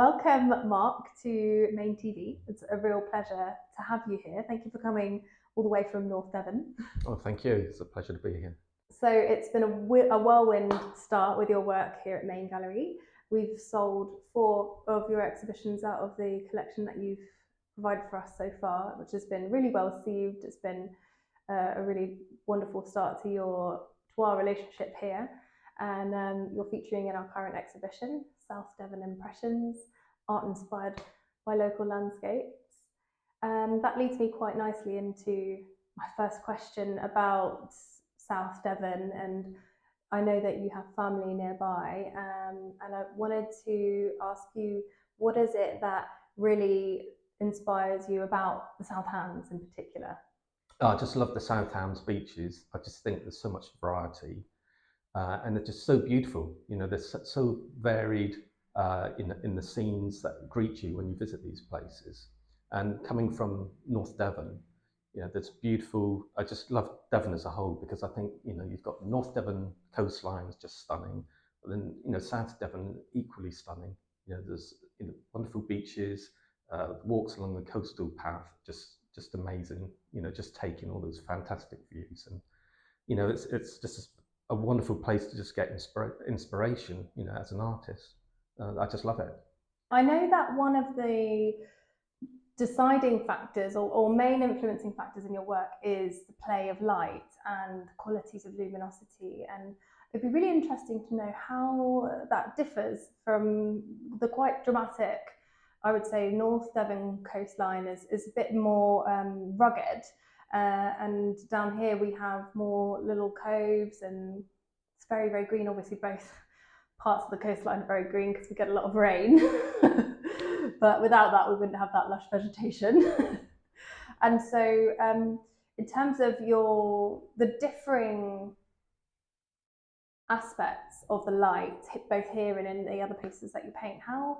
Welcome, Mark, to Mayne TV. It's a real pleasure to have you here. Thank you for coming all the way from North Devon. Oh, thank you. It's a pleasure to be here. So it's been a whirlwind start with your work here at Mayne Gallery. We've sold 4 of your exhibitions out of the collection that you've provided for us so far, which has been really well received. It's been a really wonderful start to our relationship here. And you're featuring in our current exhibition, South Devon Impressions, art inspired by local landscapes. That leads me quite nicely into my first question about South Devon, and I know that you have family nearby, and I wanted to ask you, what is it that really inspires you about the South Hams in particular? Oh, I just love the South Hams beaches. I just think there's so much variety, and they're just so beautiful. They're so varied in the scenes that greet you when you visit these places. And coming from North Devon, there's beautiful. I just love Devon as a whole because I think you've got the North Devon coastline is just stunning, but then South Devon equally stunning. There's wonderful beaches, walks along the coastal path, just amazing. Just taking all those fantastic views, and it's just a wonderful place to just get inspiration. As an artist, I just love it. I know that one of the deciding factors or main influencing factors in your work is the play of light and qualities of luminosity, and it'd be really interesting to know how that differs from the quite dramatic, I would say, North Devon coastline is a bit more rugged, and down here we have more little coves, and it's very, very green. Obviously both parts of the coastline are very green because we get a lot of rain. But without that, we wouldn't have that lush vegetation. And so, in terms of the differing aspects of the light, both here and in the other places that you paint, how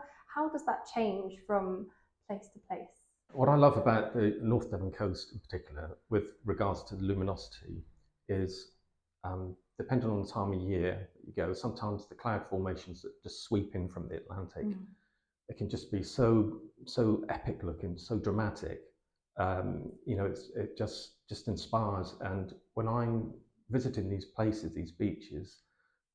does that change from place to place? What I love about the North Devon coast in particular, with regards to the luminosity, is depending on the time of year you go, sometimes the cloud formations that just sweep in from the Atlantic, it can just be so epic looking, so dramatic. It just inspires. And when I'm visiting these places, these beaches,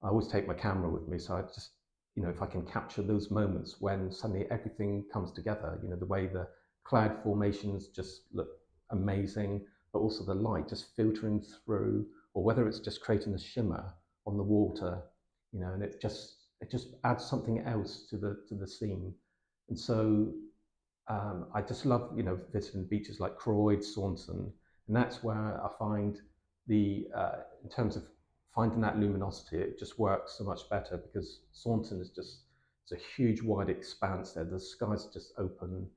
I always take my camera with me. So I just, if I can capture those moments when suddenly everything comes together, the way the cloud formations just look amazing, but also the light just filtering through, or whether it's just creating a shimmer on the water, and it just adds something else to the scene. And so I just love, visiting beaches like Croyd, Saunton, and that's where I find in terms of finding that luminosity, it just works so much better because Saunton is it's a huge wide expanse there. The skies are just open,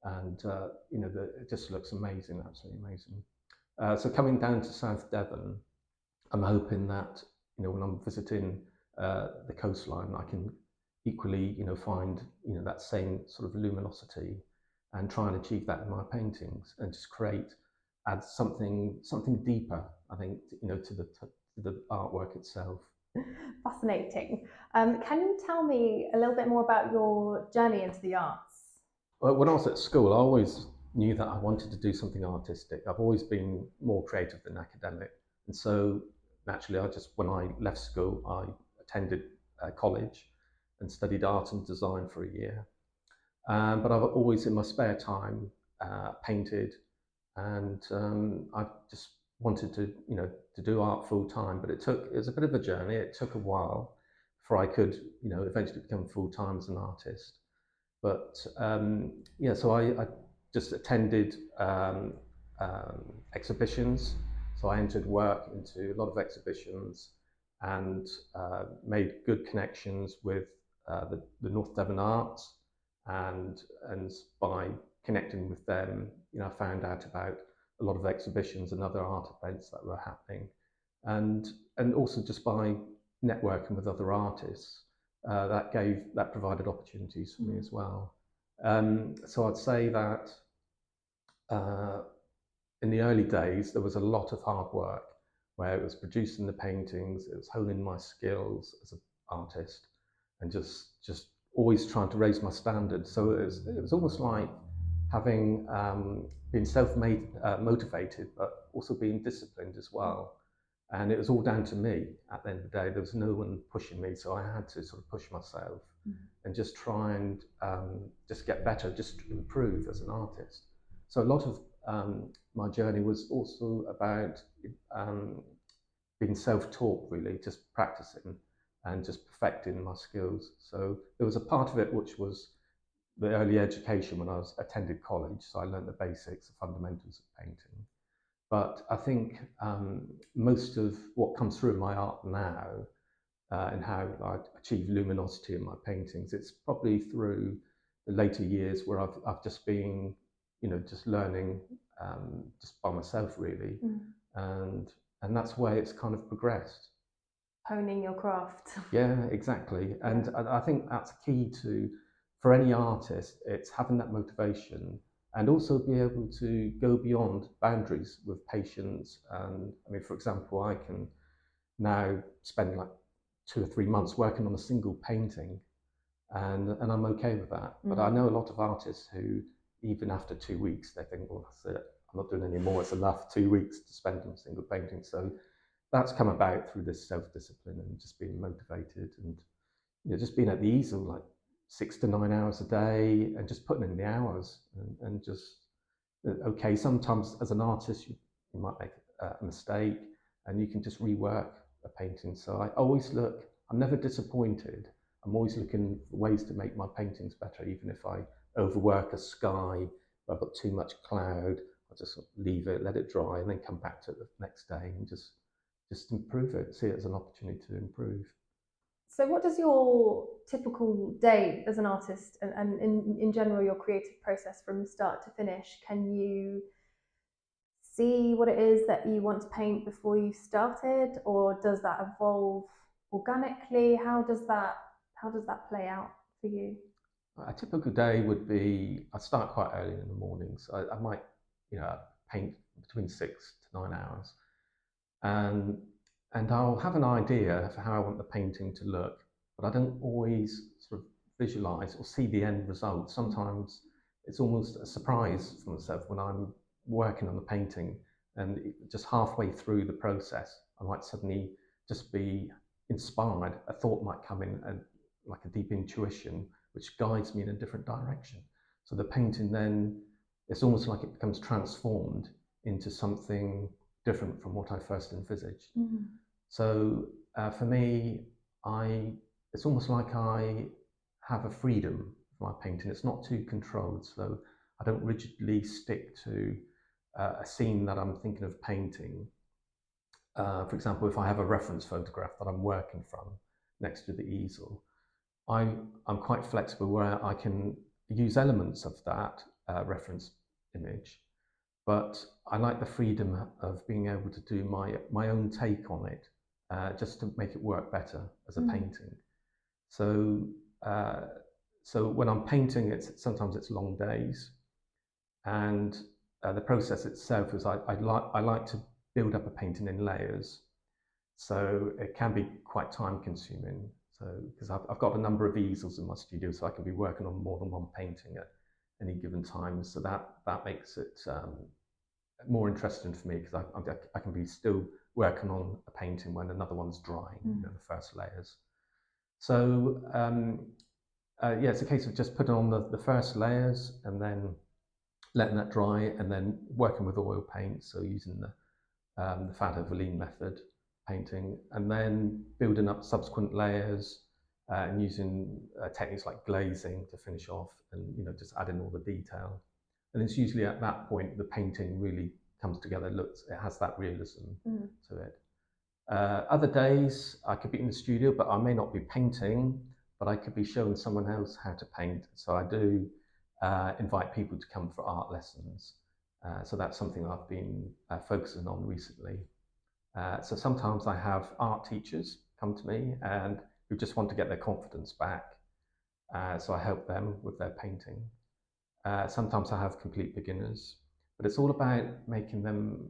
and it just looks amazing, absolutely amazing. So coming down to South Devon, I'm hoping that when I'm visiting the coastline, I can equally find that same sort of luminosity and try and achieve that in my paintings and just add something deeper, I think, to the artwork itself. Fascinating. Can you tell me a little bit more about your journey into the arts? Well, when I was at school, I always knew that I wanted to do something artistic. I've always been more creative than academic, and so naturally, when I left school, I attended college and studied art and design for a year. But I've always, in my spare time, painted, and I just wanted to do art full time. But it was a bit of a journey. It took a while before I could, eventually become full time as an artist. But so I just attended exhibitions. So I entered work into a lot of exhibitions and made good connections with the North Devon Arts, and by connecting with them, I found out about a lot of exhibitions and other art events that were happening, and also just by networking with other artists, that provided opportunities for me as well. So I'd say that in the early days there was a lot of hard work where it was producing the paintings, it was honing my skills as an artist, and just always trying to raise my standards. So it was almost like having been motivated, but also being disciplined as well. And it was all down to me at the end of the day. There was no one pushing me, so I had to sort of push myself and just try and just get better, just improve as an artist. So a lot of my journey was also about being self-taught, really, just practicing and just perfecting my skills. So there was a part of it which was the early education when I attended college. So I learned the basics, the fundamentals of painting. But I think most of what comes through in my art now and how I achieve luminosity in my paintings, it's probably through the later years where I've just been, just learning just by myself, really. And that's where it's kind of progressed. Honing your craft. Yeah, exactly. And I think that's key for any artist. It's having that motivation and also be able to go beyond boundaries with patience. And I mean, for example, I can now spend like 2 or 3 months working on a single painting, and I'm okay with that. But I know a lot of artists who, even after 2 weeks, they think, well, that's it. I'm not doing any more. It's enough 2 weeks to spend on a single painting. So that's come about through this self-discipline and just being motivated and just being at the easel like 6 to 9 hours a day and just putting in the hours and just okay. Sometimes as an artist you might make a mistake and you can just rework a painting. So I always look. I'm never disappointed. I'm always looking for ways to make my paintings better, even if I overwork a sky or I've got too much cloud. I'll just leave it, let it dry, and then come back to it the next day and just improve it, see it as an opportunity to improve. So what does your typical day as an artist and in general your creative process from start to finish, can you see what it is that you want to paint before you started, or does that evolve organically? How does that play out for you? A typical day would be, I start quite early in the morning, so I might paint between 6 to 9 hours. And I'll have an idea of how I want the painting to look, but I don't always sort of visualize or see the end result. Sometimes it's almost a surprise for myself when I'm working on the painting, and just halfway through the process, I might suddenly just be inspired. A thought might come in, like a deep intuition, which guides me in a different direction. So the painting then, it's almost like it becomes transformed into something different from what I first envisaged. So for me, it's almost like I have a freedom for my painting. It's not too controlled, so I don't rigidly stick to a scene that I'm thinking of painting. For example, if I have a reference photograph that I'm working from next to the easel, I'm quite flexible where I can use elements of that reference image. But I like the freedom of being able to do my own take on it, just to make it work better as a painting. So when I'm painting, sometimes it's long days, and the process itself is I like to build up a painting in layers. So it can be quite time consuming. So because I've got a number of easels in my studio, so I can be working on more than one painting at any given time. So that makes it more interesting for me, because I can be still working on a painting when another one's drying, the first layers. So it's a case of just putting on the first layers and then letting that dry, and then working with oil paint, so using the Fado-Volene method painting, and then building up subsequent layers and using techniques like glazing to finish off, and just adding all the detail. And it's usually at that point the painting really comes together, it has that realism to it. Other days I could be in the studio, but I may not be painting, but I could be showing someone else how to paint. So I do invite people to come for art lessons. So that's something I've been focusing on recently. So sometimes I have art teachers come to me and who just want to get their confidence back. So I help them with their painting. Sometimes I have complete beginners, but it's all about making them,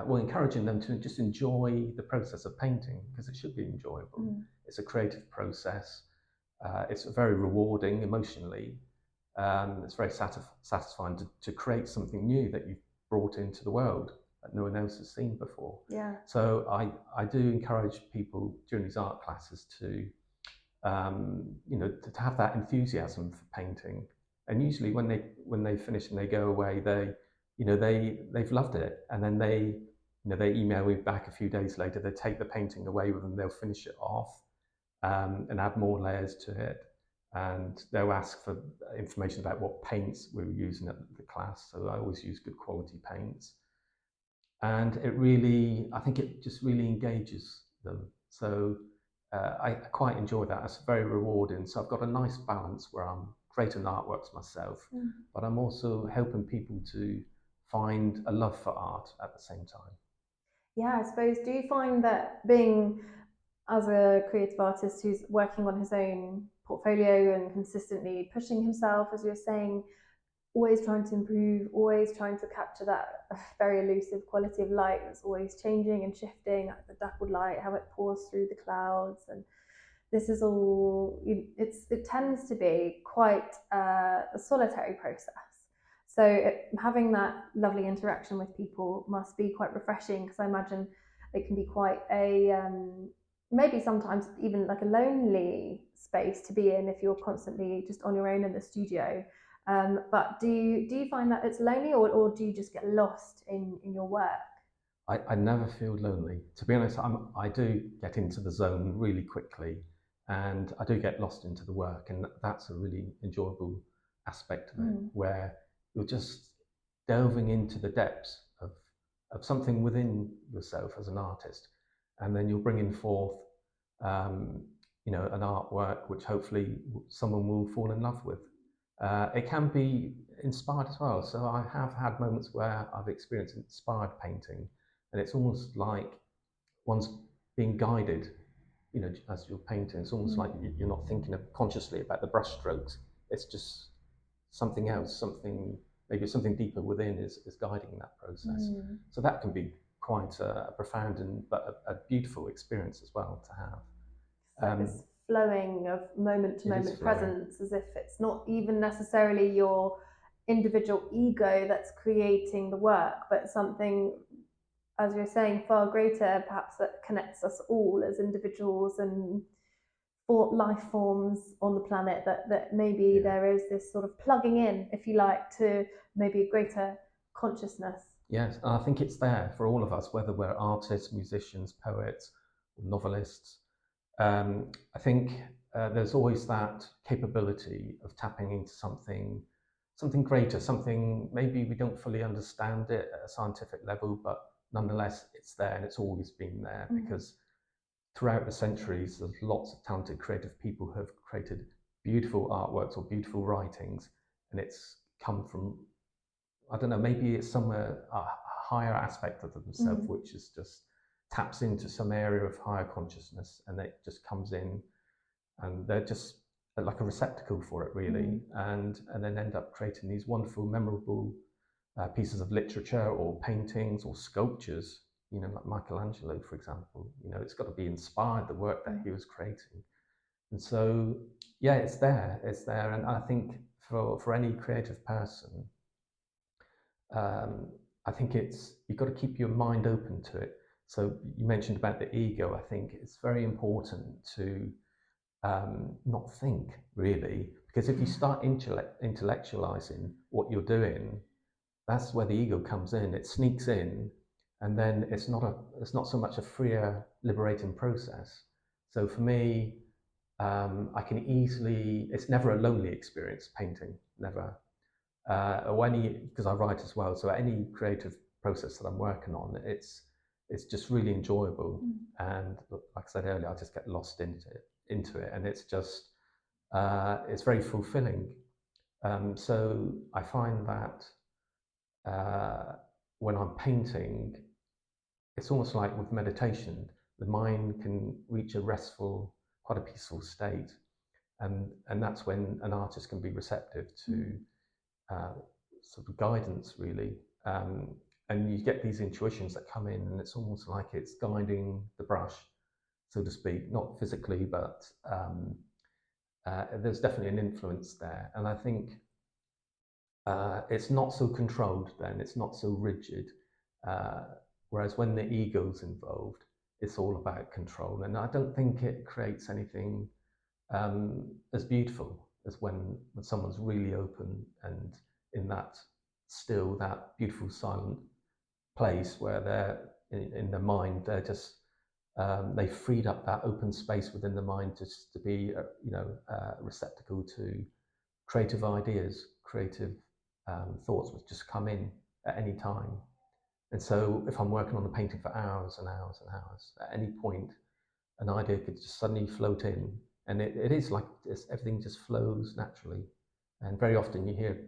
encouraging them to just enjoy the process of painting, because it should be enjoyable. It's a creative process, It's very rewarding emotionally. It's very satisfying to create something new that you've brought into the world that no one else has seen before. Yeah. So I do encourage people during these art classes to to have that enthusiasm for painting. And usually when they finish and they go away, they've loved it, and then they email me back a few days later. They take the painting away with them. They'll finish it off and add more layers to it. And they'll ask for information about what paints we were using at the class. So I always use good quality paints. And I think it just really engages them. So I quite enjoy that. It's very rewarding. So I've got a nice balance where I'm creating artworks myself, but I'm also helping people to find a love for art at the same time. Yeah, I suppose. Do you find that being as a creative artist who's working on his own portfolio and consistently pushing himself, as you're saying, always trying to improve, always trying to capture that very elusive quality of light that's always changing and shifting, like the dappled light, how it pours through the clouds, and this is all, it tends to be quite a solitary process. So having that lovely interaction with people must be quite refreshing, because I imagine it can be quite a maybe sometimes even like a lonely space to be in if you're constantly just on your own in the studio. But do you find that it's lonely, or do you just get lost in your work? I never feel lonely. To be honest, I do get into the zone really quickly, and I do get lost into the work, and that's a really enjoyable aspect of it, where you're just delving into the depths of something within yourself as an artist, and then you're bringing forth, an artwork which hopefully someone will fall in love with. It can be inspired as well. So I have had moments where I've experienced inspired painting, and it's almost like one's being guided, as you're painting. It's almost like you're not thinking consciously about the brush strokes. It's just something else, maybe something deeper within is guiding that process. So that can be quite a profound but a beautiful experience as well to have. So this flowing of moment to moment presence, as if it's not even necessarily your individual ego that's creating the work, but something, as you're saying, far greater, perhaps, that connects us all as individuals and for life forms on the planet, that maybe there is this sort of plugging in, if you like, to maybe a greater consciousness. Yes, and I think it's there for all of us, whether we're artists, musicians, poets, novelists. I think there's always that capability of tapping into something greater, something maybe we don't fully understand it at a scientific level, but nonetheless it's there, and it's always been there, because throughout the centuries there's lots of talented creative people who have created beautiful artworks or beautiful writings, and it's come from, I don't know, maybe it's somewhere a higher aspect of themselves, which is just taps into some area of higher consciousness, and it just comes in, and they're just like a receptacle for it, really, and then end up creating these wonderful, memorable pieces of literature or paintings or sculptures. Like Michelangelo, for example. It's got to be inspired, the work that he was creating, and so it's there, and I think for any creative person, I think you've got to keep your mind open to it. So you mentioned about the ego. I think it's very important to not think, really, because if you start intellectualizing what you're doing, that's where the ego comes in. It sneaks in, and then it's not so much a freer, liberating process. So for me, it's never a lonely experience painting, never. Because I write as well, so any creative process that I'm working on, it's just really enjoyable, and like I said earlier, I just get lost into it, and it's just it's very fulfilling. So I find that when I'm painting, it's almost like with meditation, the mind can reach a restful, quite a peaceful state, and that's when an artist can be receptive to sort of guidance, really. And you get these intuitions that come in, and it's almost like it's guiding the brush, so to speak, not physically, but there's definitely an influence there. And I think it's not so controlled then, it's not so rigid. Whereas when the ego's involved, it's all about control. And I don't think it creates anything as beautiful as when someone's really open and in that still, that beautiful silent place where they're in their mind, they're just they freed up that open space within the mind just to be a receptacle to creative ideas, creative thoughts which just come in at any time. And so if I'm working on a painting for hours and hours and hours, at any point an idea could just suddenly float in, and it is like everything just flows naturally. And very often you hear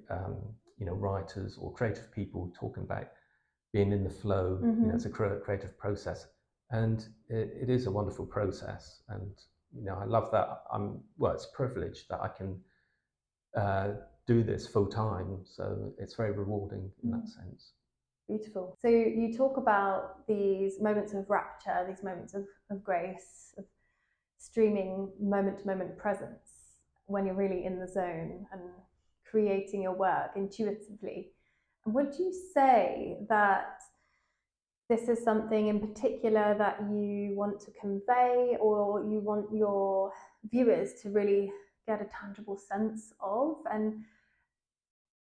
writers or creative people talking about being in the flow. It's a creative process, and it is a wonderful process. And I love that. It's a privilege that I can do this full time, so it's very rewarding in that sense. Beautiful. So you talk about these moments of rapture, these moments of grace, of streaming moment to moment presence when you're really in the zone and creating your work intuitively. Would you say that this is something in particular that you want to convey, or you want your viewers to really get a tangible sense of? And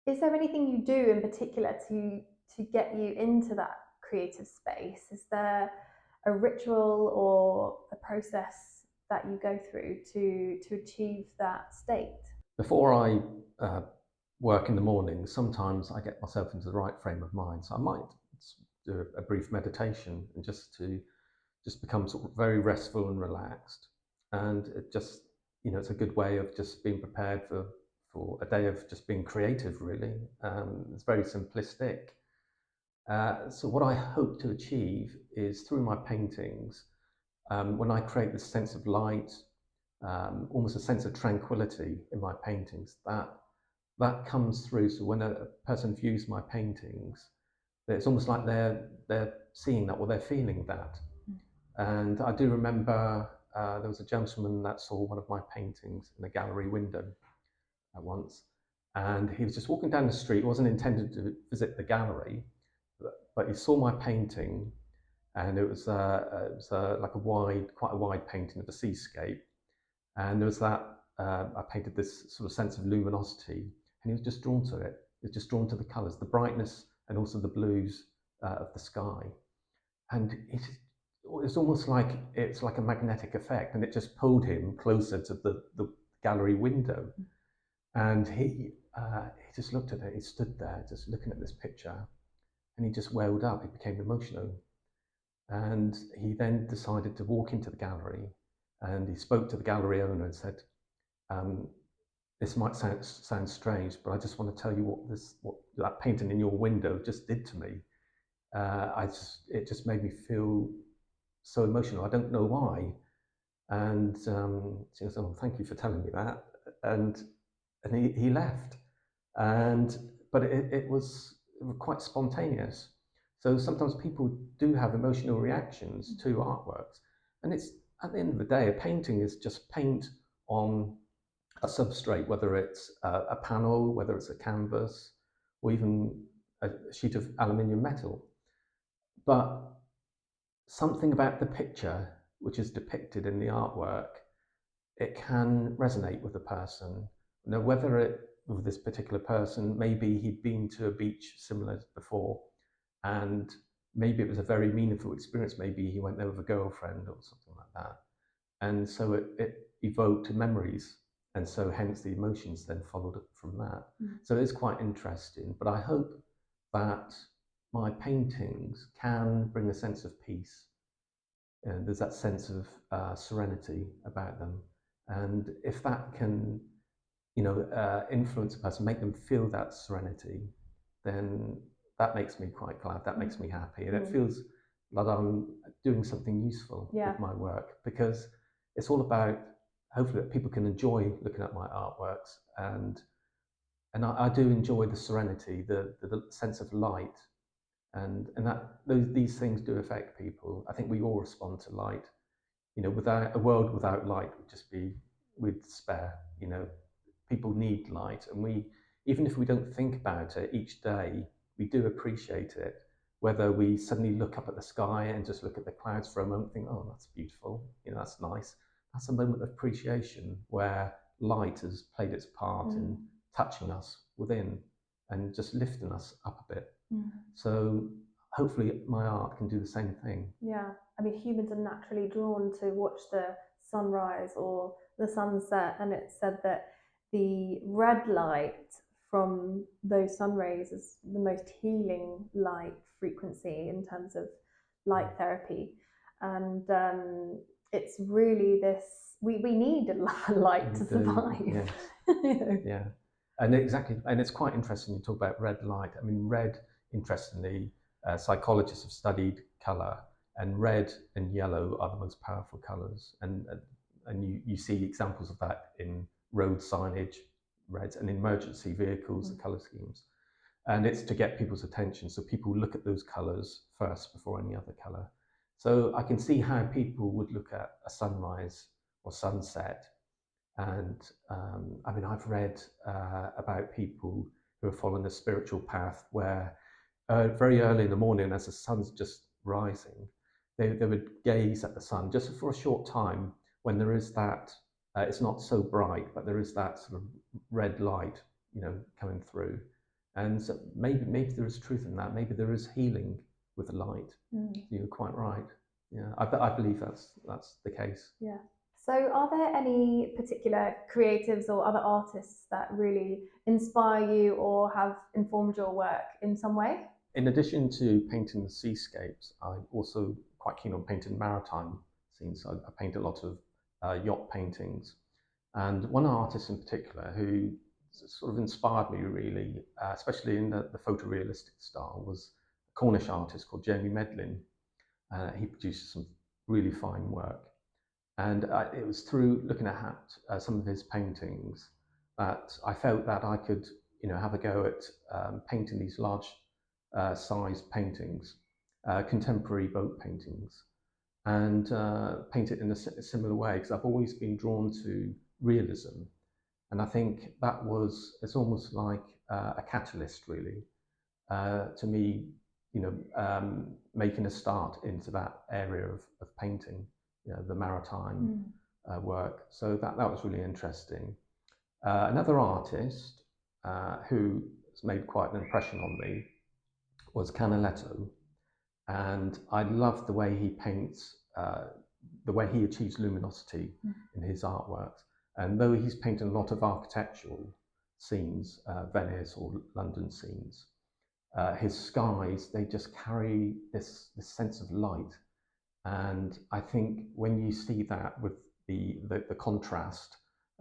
is there anything you do in particular to get you into that creative space? Is there a ritual or a process that you go through to achieve that state? Before I work in the morning, sometimes I get myself into the right frame of mind. So I might do a brief meditation and just become sort of very restful and relaxed. And it just, it's a good way of just being prepared for a day of just being creative, really. It's very simplistic. So what I hope to achieve is through my paintings, when I create this sense of light, almost a sense of tranquility in my paintings, that comes through. So when a person views my paintings, it's almost like they're seeing that, or they're feeling that. And I do remember there was a gentleman that saw one of my paintings in a gallery window at once, and he was just walking down the street. He wasn't intended to visit the gallery, but he saw my painting, and it was like quite a wide painting of a seascape, and there was that I painted this sort of sense of luminosity, and he was just drawn to it. He was just drawn to the colours, the brightness, and also the blues of the sky, and it's almost like it's like a magnetic effect, and it just pulled him closer to the gallery window, and he just looked at it. He stood there, just looking at this picture. And he just welled up, he became emotional. And he then decided to walk into the gallery, and he spoke to the gallery owner and said, this might sound strange, but I just want to tell you what that painting in your window just did to me. It just made me feel so emotional. I don't know why. And she goes, oh, thank you for telling me that. And he left. But it was quite spontaneous. So sometimes people do have emotional reactions to artworks, and it's at the end of the day, a painting is just paint on a substrate, whether it's a panel, whether it's a canvas, or even a sheet of aluminium metal. But something about the picture which is depicted in the artwork, it can resonate with the person. Now, whether with this particular person, maybe he'd been to a beach similar before, and maybe it was a very meaningful experience. Maybe he went there with a girlfriend or something like that, and so it evoked memories, and so hence the emotions then followed from that. So it is quite interesting, but I hope that my paintings can bring a sense of peace, and there's that sense of serenity about them, and if that can influence a person, make them feel that serenity, then that makes me quite glad. That makes me happy, and it feels that I'm doing something useful with my work, because it's all about hopefully that people can enjoy looking at my artworks, and I do enjoy the serenity, the sense of light, and that these things do affect people. I think we all respond to light. Without a world without light would just be with despair. You know, people need light, and we, even if we don't think about it each day, we do appreciate it. Whether we suddenly look up at the sky and just look at the clouds for a moment, think, oh, that's beautiful, you know, that's nice. That's a moment of appreciation where light has played its part in touching us within and just lifting us up a bit. So hopefully my art can do the same thing. Yeah, I mean, humans are naturally drawn to watch the sunrise or the sunset, and it said that the red light from those sun rays is the most healing light frequency in terms of light therapy. And it's really this, we need a light to survive. Yes. You know? Yeah, and exactly, and it's quite interesting. You talk about red light. I mean, red, interestingly, psychologists have studied color, and red and yellow are the most powerful colors. And you see examples of that in road signage, reds, and in emergency vehicles, the color schemes. And it's to get people's attention, so people look at those colors first before any other color. So I can see how people would look at a sunrise or sunset. And I mean, I've read about people who are following a spiritual path where very early in the morning, as the sun's just rising, they would gaze at the sun just for a short time when there is that, it's not so bright, but there is that sort of red light, you know, coming through. And so maybe there is truth in that. Maybe there is healing with the light. You're quite right. Yeah, I believe that's the case. Yeah. So are there any particular creatives or other artists that really inspire you or have informed your work in some way? In addition to painting the seascapes, I'm also quite keen on painting maritime scenes. I paint a lot of yacht paintings. And one artist in particular who sort of inspired me really, especially in the photorealistic style, was a Cornish artist called Jamie Medlin. He produces some really fine work. And it was through looking at some of his paintings that I felt that I could, you know, have a go at painting these large sized paintings, contemporary boat paintings, and paint it in a similar way, because I've always been drawn to realism. And I think it's almost like a catalyst really to me, you know, making a start into that area of painting, you know, the maritime work. So that was really interesting. Another artist who has made quite an impression on me was Canaletto, and I love the way he paints, the way he achieves luminosity in his artworks. And though he's painted a lot of architectural scenes, Venice or London scenes, his skies, they just carry this sense of light. And I think when you see that with the contrast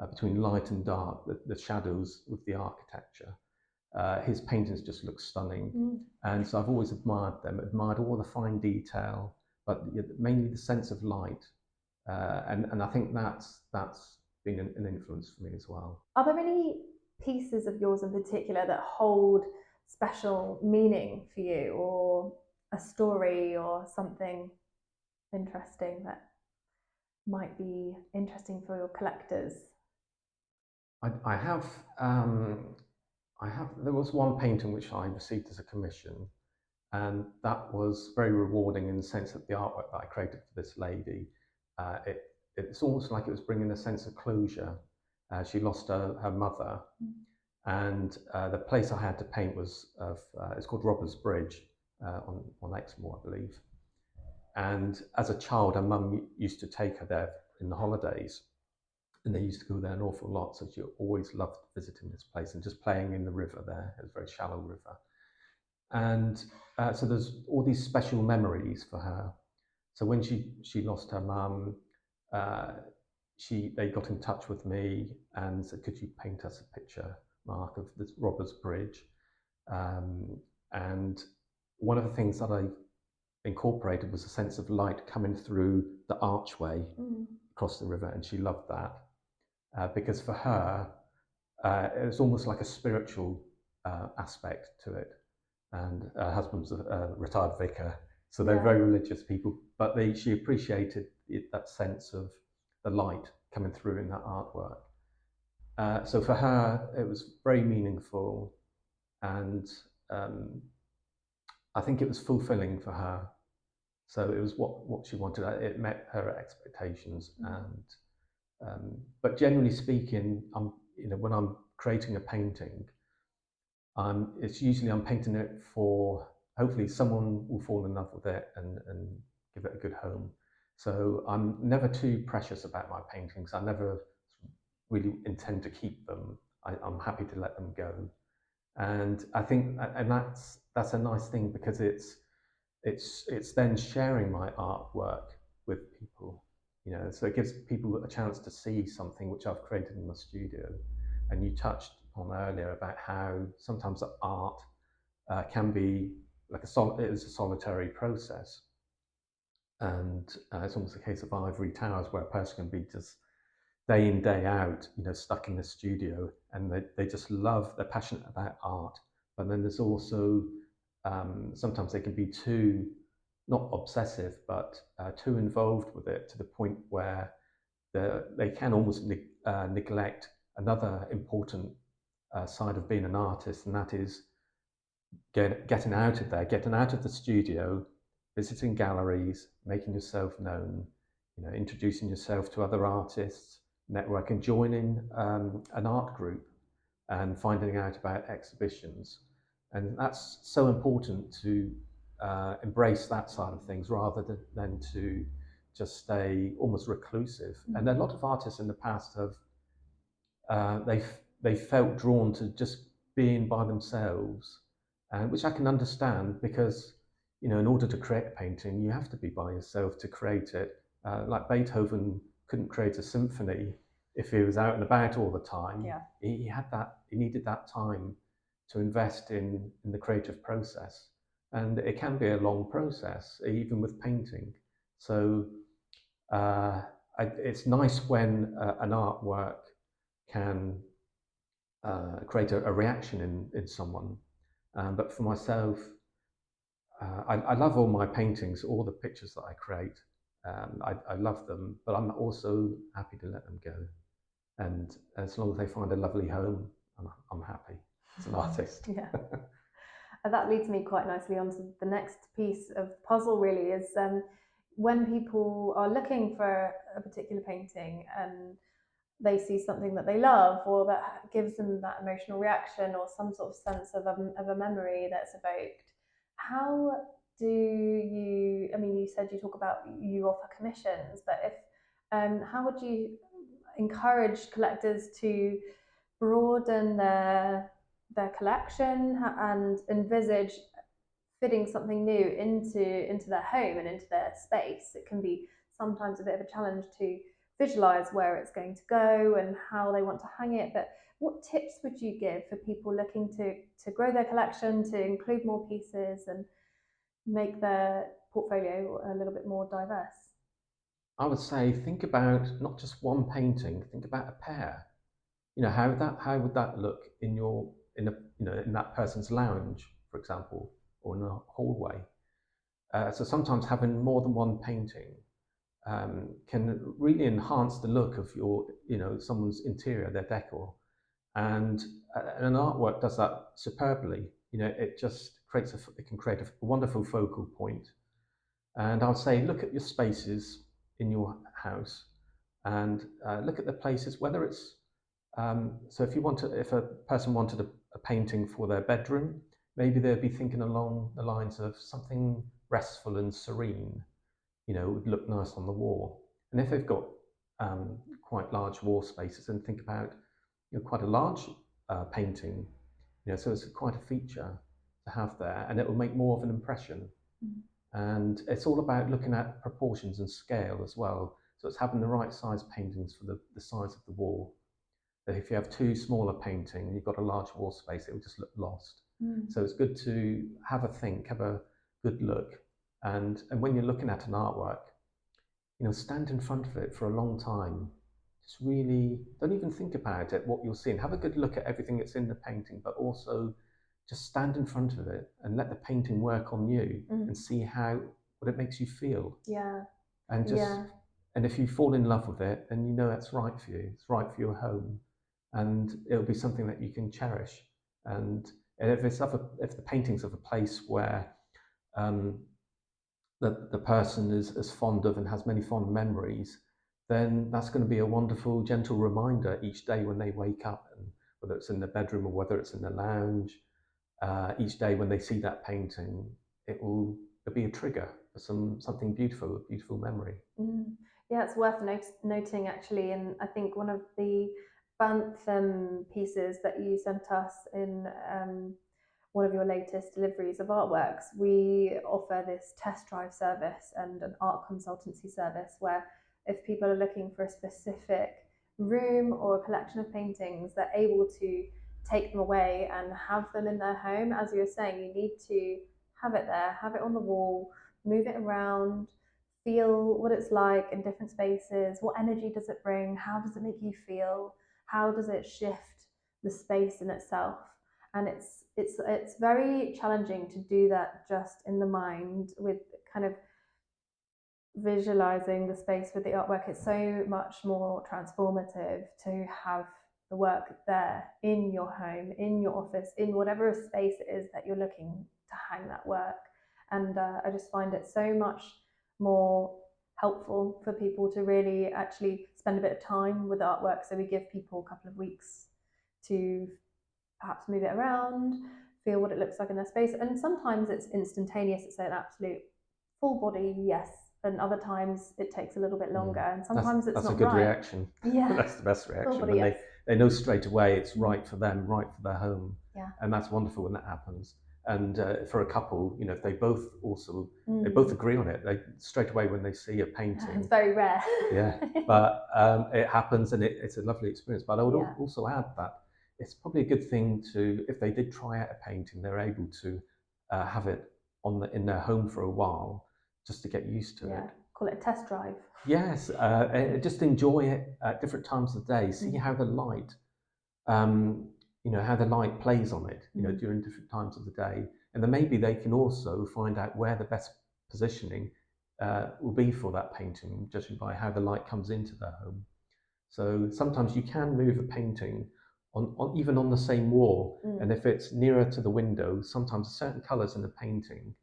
between light and dark, the shadows with the architecture, his paintings just look stunning. And so I've always admired them, admired all the fine detail, but mainly the sense of light. And I think that's been an influence for me as well. Are there any pieces of yours in particular that hold special meaning for you, or a story or something interesting that might be interesting for your collectors? I have there was one painting which I received as a commission, and that was very rewarding in the sense that the artwork that I created for this lady, it's almost like it was bringing a sense of closure. She lost her mother, and the place I had to paint was it's called Robbers Bridge on Exmoor, I believe. And as a child, her mum used to take her there in the holidays, and they used to go there an awful lot. So she always loved visiting this place and just playing in the river there. It was a very shallow river. And so there's all these special memories for her. So when she lost her mum, they got in touch with me and said, could you paint us a picture, Mark, of this Robbers Bridge? And one of the things that I incorporated was a sense of light coming through the archway across the river, and she loved that because for her it was almost like a spiritual aspect to it. And her husband's a retired vicar, so they're very religious people, but she appreciated that sense of the light coming through in that artwork. So for her, it was very meaningful, and I think it was fulfilling for her. So it was what she wanted. It met her expectations, and but generally speaking, when I'm creating a painting, it's usually I'm painting it for hopefully someone will fall in love with it and give it a good home. So I'm never too precious about my paintings. I never really intend to keep them. I'm happy to let them go, and I think that's a nice thing because it's then sharing my artwork with people, so it gives people a chance to see something which I've created in the studio. And you touched on earlier about how sometimes art can be like it is a solitary process, and it's almost a case of ivory towers where a person can be just day in day out, stuck in the studio, and they just they're passionate about art. But then there's also sometimes they can be too, not obsessive, but too involved with it to the point where they can almost neglect another important side of being an artist, and that is getting out of there, getting out of the studio, visiting galleries, making yourself known, introducing yourself to other artists, networking, joining an art group, and finding out about exhibitions. And that's so important to embrace that side of things rather than to just stay almost reclusive. And a lot of artists in the past have they felt drawn to just being by themselves, which I can understand because in order to create a painting, you have to be by yourself to create it. Like Beethoven couldn't create a symphony if he was out and about all the time. Yeah. He needed that time to invest in the creative process, and it can be a long process, even with painting. So it's nice when an artwork can create a reaction in someone. But for myself, I love all my paintings, all the pictures that I create. I love them, but I'm also happy to let them go. And as long as they find a lovely home, I'm happy as an artist. Yeah. And that leads me quite nicely onto the next piece of the puzzle, really, is when people are looking for a particular painting and they see something that they love or that gives them that emotional reaction or some sort of sense of a memory that's evoked, how do you, you said you talk about you offer commissions, but if how would you encourage collectors to broaden their collection and envisage fitting something new into their home and into their space? It can be sometimes a bit of a challenge to visualize where it's going to go and how they want to hang it, but what tips would you give for people looking to grow their collection, to include more pieces and make their portfolio a little bit more diverse? I would say think about not just one painting, think about a pair. How would that look in in that person's lounge, for example, or in a hallway? So sometimes having more than one painting can really enhance the look of someone's interior, their decor, and an artwork does that superbly. It just it can create a wonderful focal point. And I'll say, look at your spaces in your house, and look at the places, whether it's so if a person wanted a painting for their bedroom, maybe they'd be thinking along the lines of something restful and serene, would look nice on the wall. And if they've got quite large wall spaces, then think about quite a large painting, so it's quite a feature to have there, and it will make more of an impression. And it's all about looking at proportions and scale as well. So it's having the right size paintings for the size of the wall. That if you have too small a painting and you've got a large wall space, it will just look lost. So it's good to have a good look. And when you're looking at an artwork, stand in front of it for a long time. Just really don't even think about it, what you're seeing. Have a good look at everything that's in the painting, but also just stand in front of it and let the painting work on you and see what it makes you feel. Yeah. And just And if you fall in love with it, then you know it's right for you. It's right for your home, and it'll be something that you can cherish. And if if the painting's of a place where um, the person is as fond of and has many fond memories, then that's going to be a wonderful, gentle reminder each day when they wake up, and whether it's in the bedroom or whether it's in the lounge, each day when they see that painting, it'll be a trigger for something beautiful, a beautiful memory. Mm. Yeah, it's worth noting actually, and I think one of the Bantham pieces that you sent us in one of your latest deliveries of artworks, we offer this test drive service and an art consultancy service where if people are looking for a specific room or a collection of paintings, they're able to take them away and have them in their home. As you were saying, you need to have it there, have it on the wall, move it around, feel what it's like in different spaces. What energy does it bring? How does it make you feel? How does it shift the space in itself? And it's very challenging to do that just in the mind with kind of visualizing the space with the artwork. It's so much more transformative to have the work there in your home, in your office, in whatever space it is that you're looking to hang that work. And I just find it so much more helpful for people to really actually spend a bit of time with the artwork. So we give people a couple of weeks to perhaps move it around, feel what it looks like in their space. And sometimes it's instantaneous, it's an absolute full body yes, and other times it takes a little bit longer, and sometimes it's not right. That's a good reaction. Yeah. That's the best reaction, body, when yes. they know straight away it's right for them, right for their home. Yeah. And that's wonderful when that happens. And for a couple, you know, if they both they both agree on it, they straight away when they see a painting. It's very rare. Yeah, but it happens, and it's a lovely experience. But I would also add that it's probably a good thing to, if they did try out a painting, they're able to have it in their home for a while, just to get used to it. Call it a test drive. Yes, just enjoy it at different times of the day. See how the light, how the light plays on it, during different times of the day, and then maybe they can also find out where the best positioning will be for that painting, judging by how the light comes into their home. So sometimes you can move a painting on even on the same wall, and if it's nearer to the window, sometimes certain colours in a painting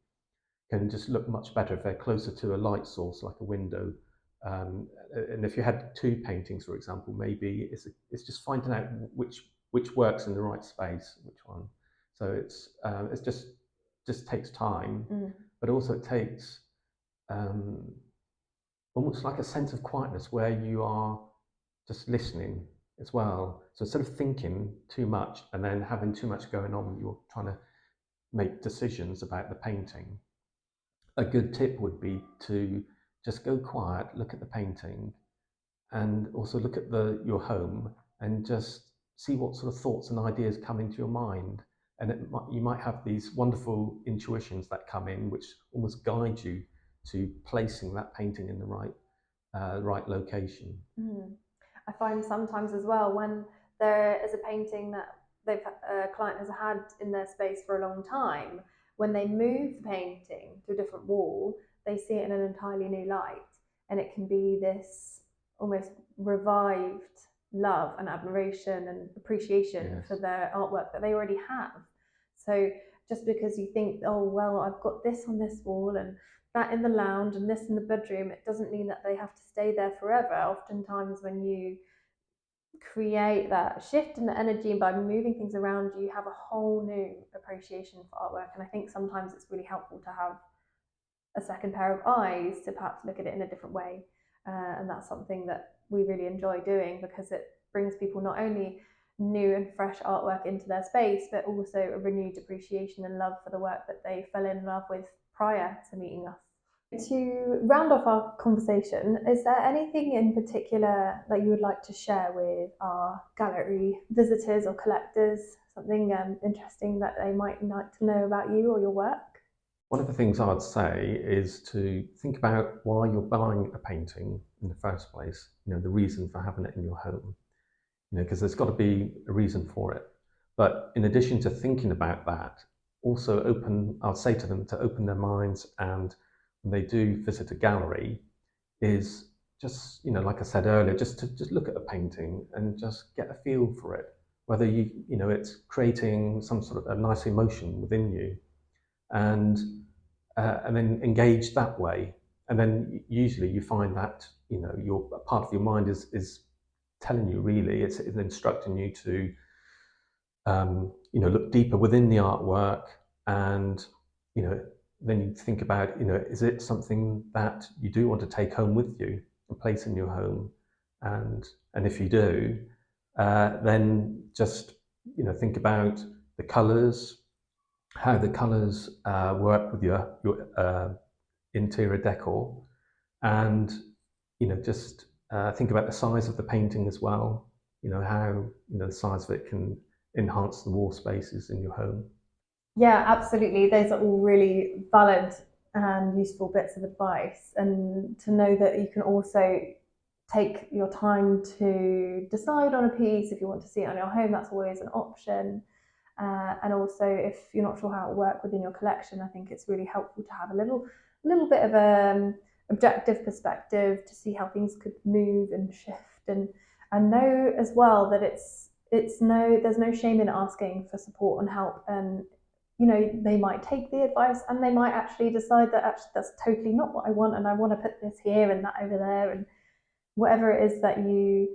can just look much better if they're closer to a light source like a window. And if you had two paintings, for example, maybe it's just finding out which works in the right space, which one. So it's just takes time, but also it takes almost like a sense of quietness where you are just listening as well. So instead of thinking too much and then having too much going on, you're trying to make decisions about the painting. A good tip would be to just go quiet, look at the painting, and also look at your home, and just see what sort of thoughts and ideas come into your mind. And you might have these wonderful intuitions that come in, which almost guide you to placing that painting in the right location. I find sometimes as well, when there is a painting that a client has had in their space for a long time, when they move the painting to a different wall, they see it in an entirely new light, and it can be this almost revived love and admiration and appreciation for their artwork that they already have. So just because you think, oh well, I've got this on this wall and that in the lounge and this in the bedroom, it doesn't mean that they have to stay there forever. Oftentimes when you create that shift in the energy by moving things around, you have a whole new appreciation for artwork. And I think sometimes it's really helpful to have a second pair of eyes to perhaps look at it in a different way. And that's something that we really enjoy doing, because it brings people not only new and fresh artwork into their space, but also a renewed appreciation and love for the work that they fell in love with prior to meeting us. To round off our conversation, is there anything in particular that you would like to share with our gallery visitors or collectors? Something interesting that they might like to know about you or your work? One of the things I'd say is to think about why you're buying a painting in the first place, the reason for having it in your home, because there's got to be a reason for it. But in addition to thinking about that, also I'll say to them to open their minds, and when they do visit a gallery, is just, like I said earlier, just to just look at a painting and just get a feel for it, whether it's creating some sort of a nice emotion within you, and then engage that way. And then usually you find that your part of your mind is telling you, really, it's instructing you to look deeper within the artwork, and then you think about, is it something that you do want to take home with you and place in your home, and if you do, then just think about the colours, how the colours work with your interior decor, and just think about the size of the painting as well. How the size of it can enhance the wall spaces in your home. Yeah, absolutely. Those are all really valid and useful bits of advice. And to know that you can also take your time to decide on a piece. If you want to see it on your home, that's always an option. And also, if you're not sure how it will work within your collection, I think it's really helpful to have a little bit of a objective perspective to see how things could move and shift, and know as well that there's no shame in asking for support and help. And they might take the advice and they might actually decide that actually that's totally not what I want, and I want to put this here and that over there, and whatever it is that you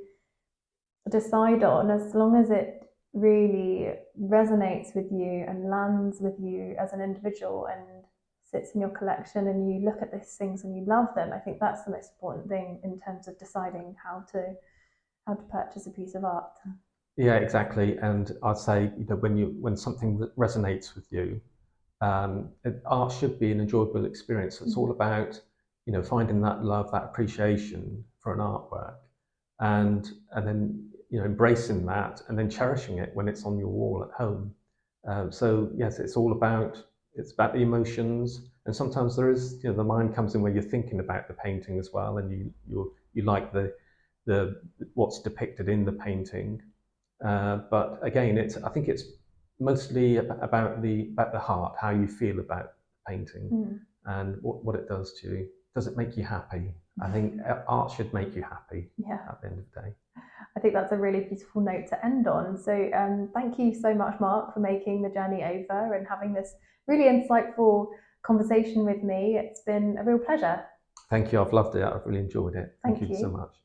decide on, as long as it really resonates with you and lands with you as an individual and sits in your collection, and you look at these things and you love them, I think that's the most important thing in terms of deciding how to purchase a piece of art. Yeah, exactly. And I'd say, when something that resonates with you, art should be an enjoyable experience. It's all about finding that love, that appreciation for an artwork, and then embracing that, and then cherishing it when it's on your wall at home. So yes, it's about the emotions, and sometimes there is, the mind comes in where you're thinking about the painting as well, and you like the what's depicted in the painting. But again, I think it's mostly about the heart, how you feel about painting, and what it does to you. Does it make you happy? I think art should make you happy. Yeah. At the end of the day. I think that's a really beautiful note to end on. So thank you so much, Mark, for making the journey over and having this really insightful conversation with me. It's been a real pleasure. Thank you. I've loved it. I've really enjoyed it. Thank you you so much.